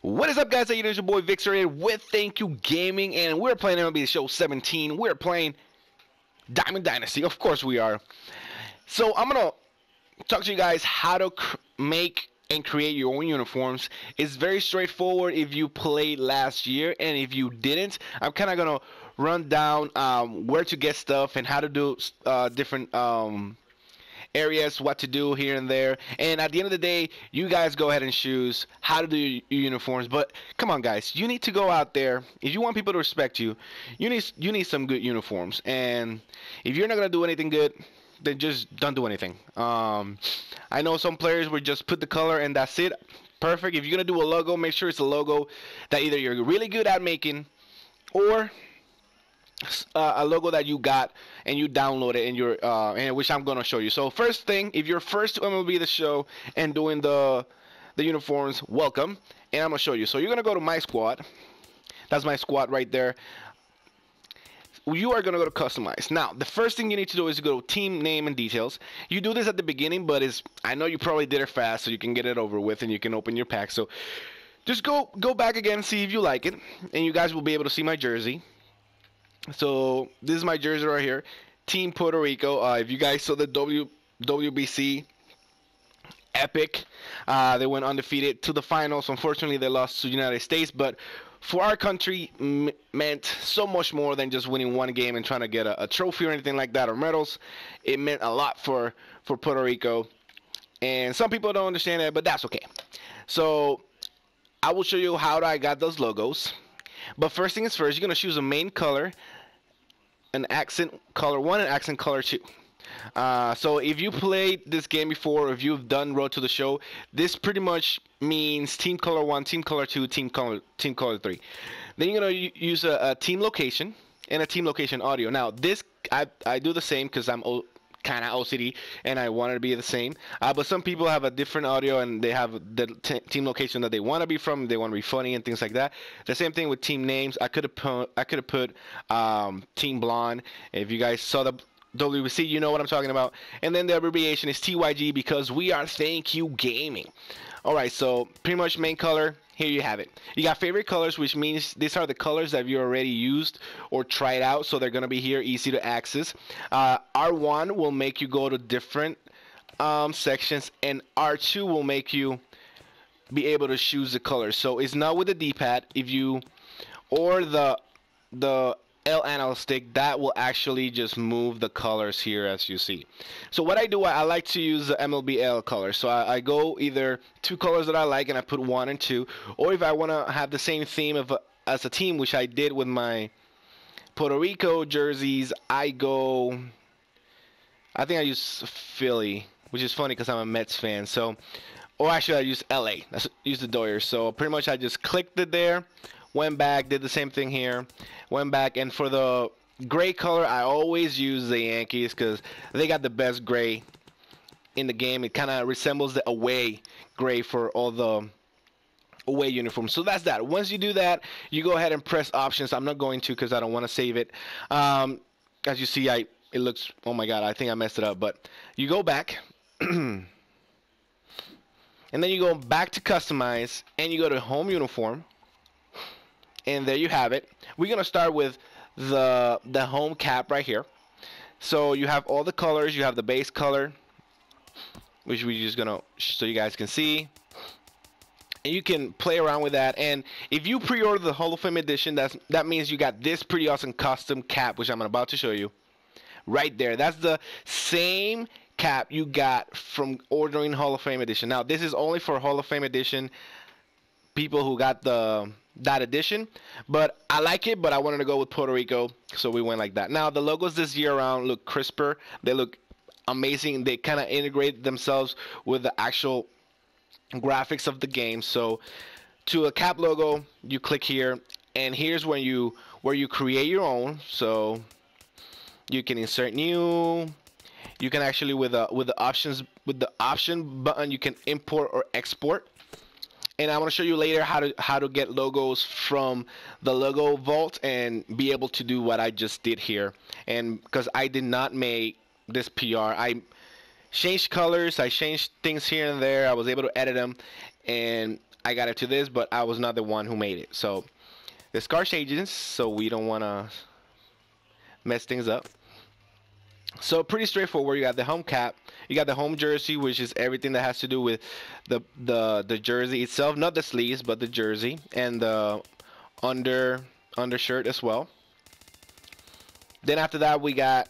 What is up, guys? How you doing? It's your boy Vixer here with Thank You Gaming, and we're playing MLB The Show 17. We're playing Diamond Dynasty. Of course we are. So I'm gonna talk to you guys how to make and create your own uniforms. It's very straightforward if you played last year, and if you didn't, I'm kind of gonna run down where to get stuff and how to do different areas, what to do here and there. And at the end of the day, you guys go ahead and choose how to do your uniforms. But come on, guys, you need to go out there. If you want people to respect you, you need some good uniforms. And if you're not gonna do anything good, then just don't do anything. I know some players would just put the color and that's it. Perfect. If you're gonna do a logo, make sure it's a logo that either you're really good at making, or a logo that you got and you download it, and and which I'm gonna show you. So first thing, if you're first to MLB The Show and doing the uniforms, welcome. And I'm gonna show you. So you're gonna go to my squad. That's my squad right there. You are gonna go to customize. Now the first thing you need to do is to go to team name and details. You do this at the beginning, but I know you probably did it fast, so you can get it over with and you can open your pack. So just go back again, see if you like it, and you guys will be able to see my jersey. So this is my jersey right here, Team Puerto Rico. If you guys saw the WBC epic, they went undefeated to the finals. Unfortunately, they lost to the United States, but for our country meant so much more than just winning one game and trying to get a trophy or anything like that, or medals. It meant a lot for Puerto Rico, and some people don't understand that, but that's okay. So I will show you how I got those logos. But first thing is first, you're going to choose a main color, an accent color 1 and accent color 2. So if you played this game before, or if you've done Road to the Show, this pretty much means team color 1, team color 2, team color 3. Then you're going to use a team location and a team location audio. Now this, I do the same because I'm kind of OCD and I want it to be the same, but some people have a different audio and they have the team location that they want to be from. They want to be funny and things like that. The same thing with team names. I could have put Team Blonde. If you guys saw the WBC, you know what I'm talking about. And then the abbreviation is TYG because we are Thank You Gaming. Alright, so pretty much main color. Here you have it. You got favorite colors, which means these are the colors that you already used or tried out, so they're going to be here, easy to access. R1 will make you go to different sections, and R2 will make you be able to choose the colors. So it's not with the D-pad, or the L analog stick, that will actually just move the colors here as you see. So what I do, I like to use the MLB L color. So I go either two colors that I like and I put 1 and 2, or if I want to have the same theme as a team, which I did with my Puerto Rico jerseys, I think I use Philly, which is funny because I'm a Mets fan. So, or actually I use LA, use the Dodgers. So pretty much I just clicked it there, went back, did the same thing here, went back, and for the gray color, I always use the Yankees because they got the best gray in the game. It kind of resembles the away gray for all the away uniforms. So that's that. Once you do that, you go ahead and press options. I'm not going to because I don't want to save it. As you see, it looks, oh my god, I think I messed it up, but you go back and then you go back to customize and you go to home uniform. And there you have it. We're going to start with the home cap right here. So you have all the colors. You have the base color, which we're just going to, so you guys can see. And you can play around with that. And if you pre-order the Hall of Fame edition, that means you got this pretty awesome custom cap, which I'm about to show you. Right there. That's the same cap you got from ordering Hall of Fame edition. Now, this is only for Hall of Fame edition people who got that edition, but I like it, but I wanted to go with Puerto Rico, so we went like that. Now the logos this year around look crisper, they look amazing, they kind of integrate themselves with the actual graphics of the game. So to a cap logo, you click here, and here's where you create your own. So you can insert new, you can actually with the option button, you can import or export. And I want to show you later how to get logos from the logo vault and be able to do what I just did here. And because I did not make this PR, I changed colors, I changed things here and there. I was able to edit them, and I got it to this, but I was not the one who made it. So the scar changes, so we don't want to mess things up. So pretty straightforward. You got the home cap, you got the home jersey, which is everything that has to do with the jersey itself, not the sleeves, but the jersey, and the undershirt as well. Then after that, we got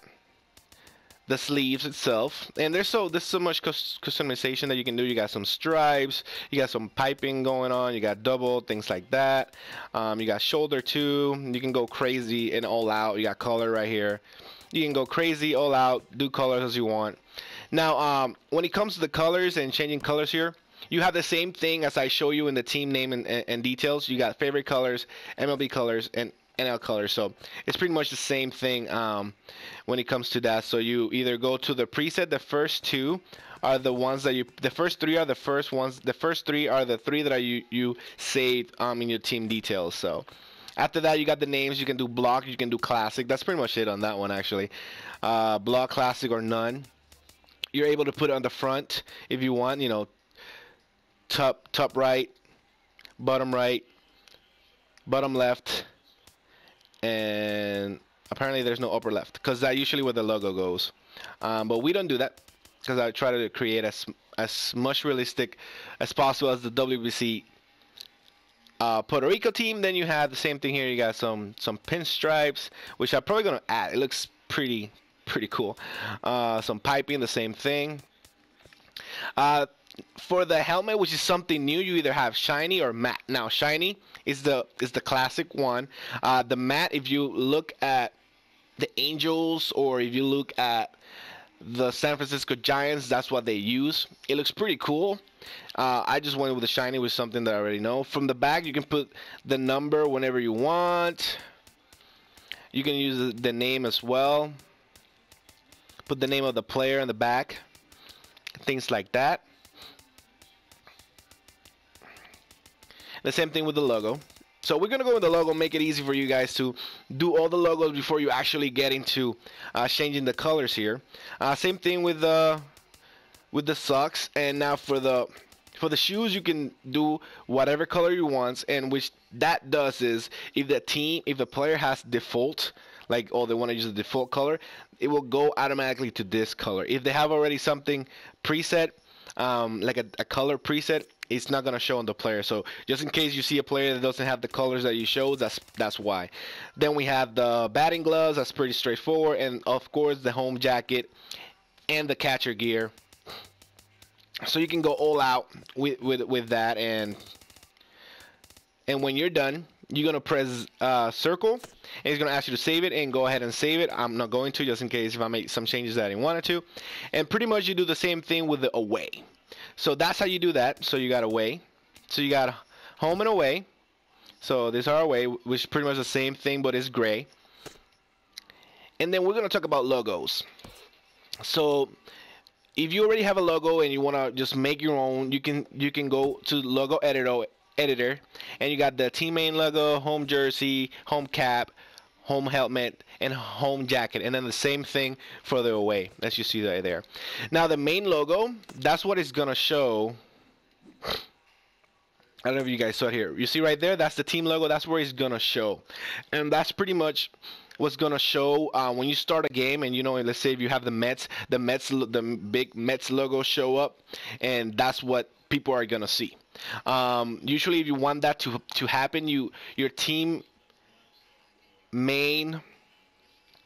the sleeves itself, and there's so much customization that you can do. You got some stripes, you got some piping going on, you got double things like that. You got shoulder too. You can go crazy and all out. You got color right here. You can go crazy all out, do colors as you want. Now, when it comes to the colors and changing colors here, you have the same thing as I show you in the team name and details. You got favorite colors, MLB colors, and NL colors. So it's pretty much the same thing when it comes to that. So you either go to the preset. The first two are the ones that the first three are the first ones. The first three are the three that you saved in your team details. So after that, you got the names. You can do block. You can do classic. That's pretty much it on that one, actually. Block, classic, or none. You're able to put it on the front if you want. You know, top right, bottom left, and apparently there's no upper left, because that's usually where the logo goes. But we don't do that, because I try to create as much realistic as possible as the WBC Puerto Rico team. Then you have the same thing here. You got some pinstripes, which I'm probably gonna add. It looks pretty cool. Some piping, the same thing. For the helmet, which is something new, you either have shiny or matte. Now, shiny is the classic one. The matte, if you look at the Angels or if you look at the San Francisco Giants, that's what they use. It looks pretty cool. I just went with the shiny, with something that I already know. From the back, you can put the number whenever you want. You can use the name as well. Put the name of the player in the back. Things like that. The same thing with the logo. So we're going to go with the logo, make it easy for you guys to do all the logos before you actually get into changing the colors here. Same thing with the socks. And now for the shoes, you can do whatever color you want. And which that does is, if the player has default, like, oh, they want to use the default color, it will go automatically to this color. If they have already something preset, like a color preset, it's not going to show on the player. So just in case you see a player that doesn't have the colors that you show, that's why. Then we have the batting gloves. That's pretty straightforward. And of course the home jacket and the catcher gear. So you can go all out with that. And when you're done, you're going to press circle, and it's going to ask you to save it, and go ahead and save it. I'm not going to, just in case if I make some changes that I didn't want to. And pretty much you do the same thing with the away. So that's how you do that. So you got away. So you got home and away. So these are away, which is pretty much the same thing, but it's gray. And then we're going to talk about logos. So if you already have a logo and you want to just make your own, you can go to logo editor, and you got the team main logo, home jersey, home cap, home helmet, and home jacket, and then the same thing for the away, as you see right there. Now the main logo, that's what it's gonna show. I don't know if you guys saw it here. You see right there, that's the team logo. That's where it's gonna show, and that's pretty much what's gonna show when you start a game. And let's say if you have the big Mets logo show up, and that's what people are gonna see. Usually, if you want that to happen, your team main,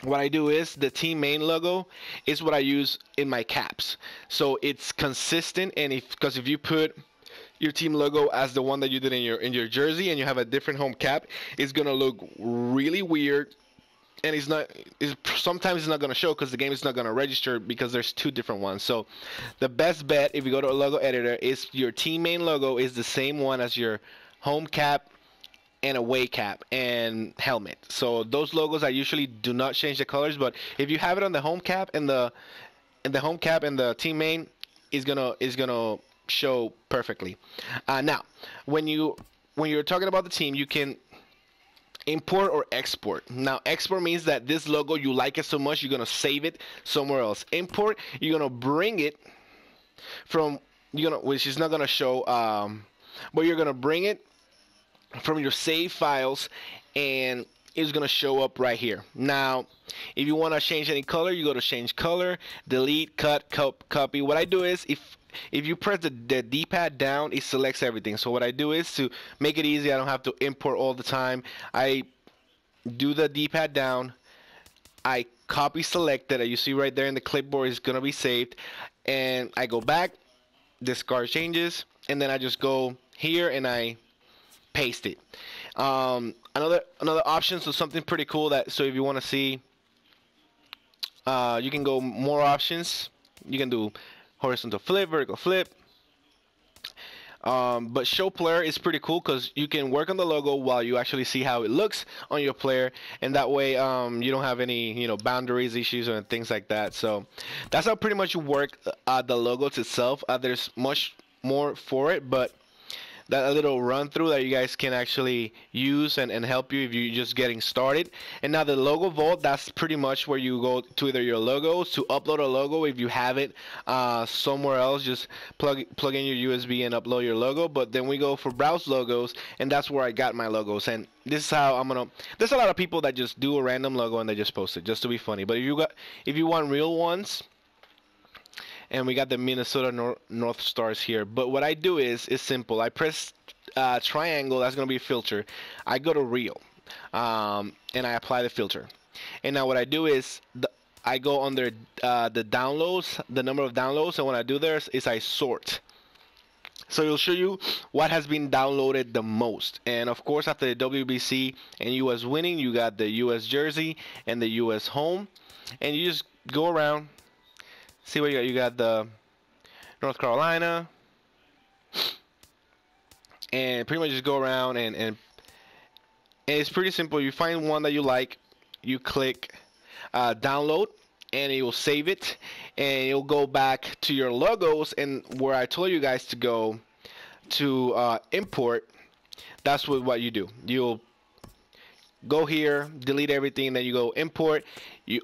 what I do is the team main logo is what I use in my caps, so it's consistent. And because if you put your team logo as the one that you did in your jersey, and you have a different home cap, it's gonna look really weird, and sometimes it's not gonna show because the game is not gonna register because there's two different ones. So the best bet, if you go to a logo editor, is your team main logo is the same one as your home cap and away cap and helmet. So those logos, I usually do not change the colors, but if you have it on the home cap and the team main, is gonna show perfectly. Now when you're talking about the team, you can import or export. Now export means that this logo, you like it so much, you're gonna save it somewhere else. Import, you're gonna bring it from, which is not gonna show but you're gonna bring it from your save files, and it's gonna show up right here. Now, if you want to change any color, you go to change color, delete, cut, copy. What I do is, if you press the D-pad down, it selects everything. So what I do is, to make it easy, I don't have to import all the time, I do the D-pad down, I copy selected, that you see right there in the clipboard is gonna be saved, and I go back, discard changes, and then I just go here and I paste it. Another option, so something pretty cool, that so if you want to see, you can go more options. You can do horizontal flip, vertical flip. But show player is pretty cool because you can work on the logo while you actually see how it looks on your player, and that way you don't have any boundaries issues or things like that. So that's how pretty much you work the logos itself. There's much more for it, but that a little run through that you guys can actually use and help you if you're just getting started. And now the logo vault, that's pretty much where you go to either your logos, to upload a logo if you have it somewhere else, just plug in your USB and upload your logo. But then we go for browse logos, and that's where I got my logos. And this is how I'm gonna, there's a lot of people that just do a random logo and they just post it just to be funny. But if you want real ones, and we got the Minnesota North Stars here. But what I do is simple. I press triangle, that's going to be a filter. I go to real, and I apply the filter. And now what I do is, I go under the downloads, the number of downloads, and what I do there is I sort. So it'll show you what has been downloaded the most. And of course, after the WBC and US winning, you got the US jersey and the US home. And you just go around. See what you got. You got the North Carolina, and pretty much just go around and it's pretty simple. You find one that you like, you click download, and it will save it, and you'll go back to your logos, and where I told you guys to go to import, that's what you do. You'll go here, delete everything, then you go import. You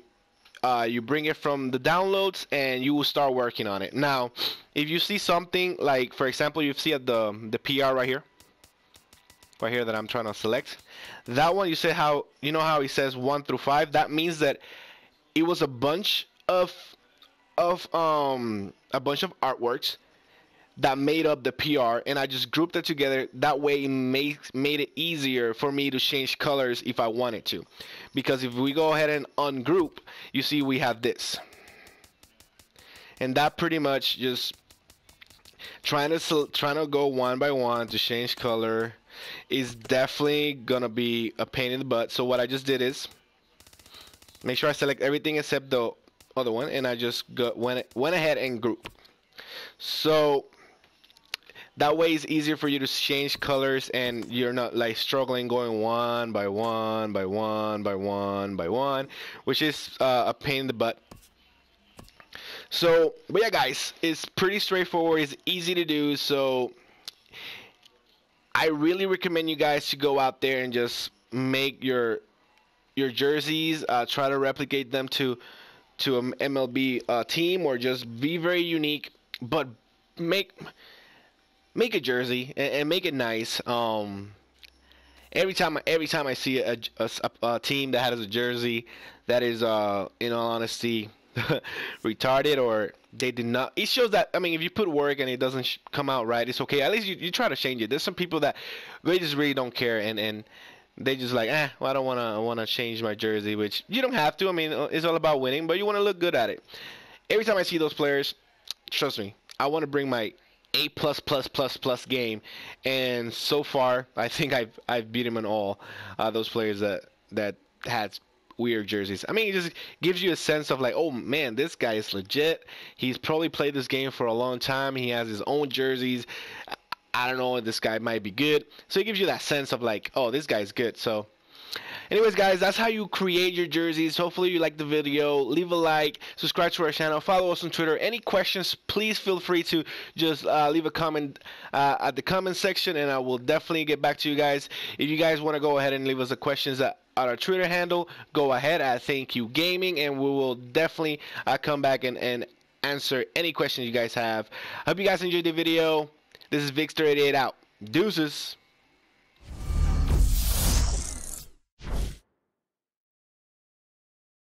bring it from the downloads, and you will start working on it. Now, if you see something like, for example, you see at the PR right here that I'm trying to select, that one, you say how, you know how it says 1 through 5? That means that it was a bunch of artworks that made up the PR, and I just grouped it together. That way it made it easier for me to change colors if I wanted to. Because if we go ahead and ungroup, you see we have this. And that pretty much just trying to go one by one to change color is definitely gonna be a pain in the butt. So what I just did is make sure I select everything except the other one, and I just went ahead and group. So that way it's easier for you to change colors, and you're not like struggling going one by one by one by one by one, which is a pain in the butt. So, but yeah, guys, it's pretty straightforward. It's easy to do. So I really recommend you guys to go out there and just make your jerseys. Try to replicate them to an MLB team, or just be very unique, but make a jersey and make it nice. Every time I see a team that has a jersey that is, in all honesty, retarded, or they did not, it shows that, I mean, if you put work and it doesn't come out right, it's okay. At least you try to change it. There's some people that they just really don't care, and they just like, well, I don't want to change my jersey, which you don't have to. I mean, it's all about winning, but you want to look good at it. Every time I see those players, trust me, I want to bring my A+++ game, and so far I think I've beat him in all those players that had weird jerseys. I mean, it just gives you a sense of like, oh man, this guy is legit. He's probably played this game for a long time. He has his own jerseys. I don't know, this guy might be good. So it gives you that sense of like, oh, this guy's good. So anyways, guys, that's how you create your jerseys. Hopefully you liked the video. Leave a like, subscribe to our channel, follow us on Twitter. Any questions, please feel free to just leave a comment at the comment section, and I will definitely get back to you guys. If you guys want to go ahead and leave us the questions at our Twitter handle, go ahead at Thank You Gaming, and we will definitely come back and answer any questions you guys have. I hope you guys enjoyed the video. This is Victor88 out. Deuces.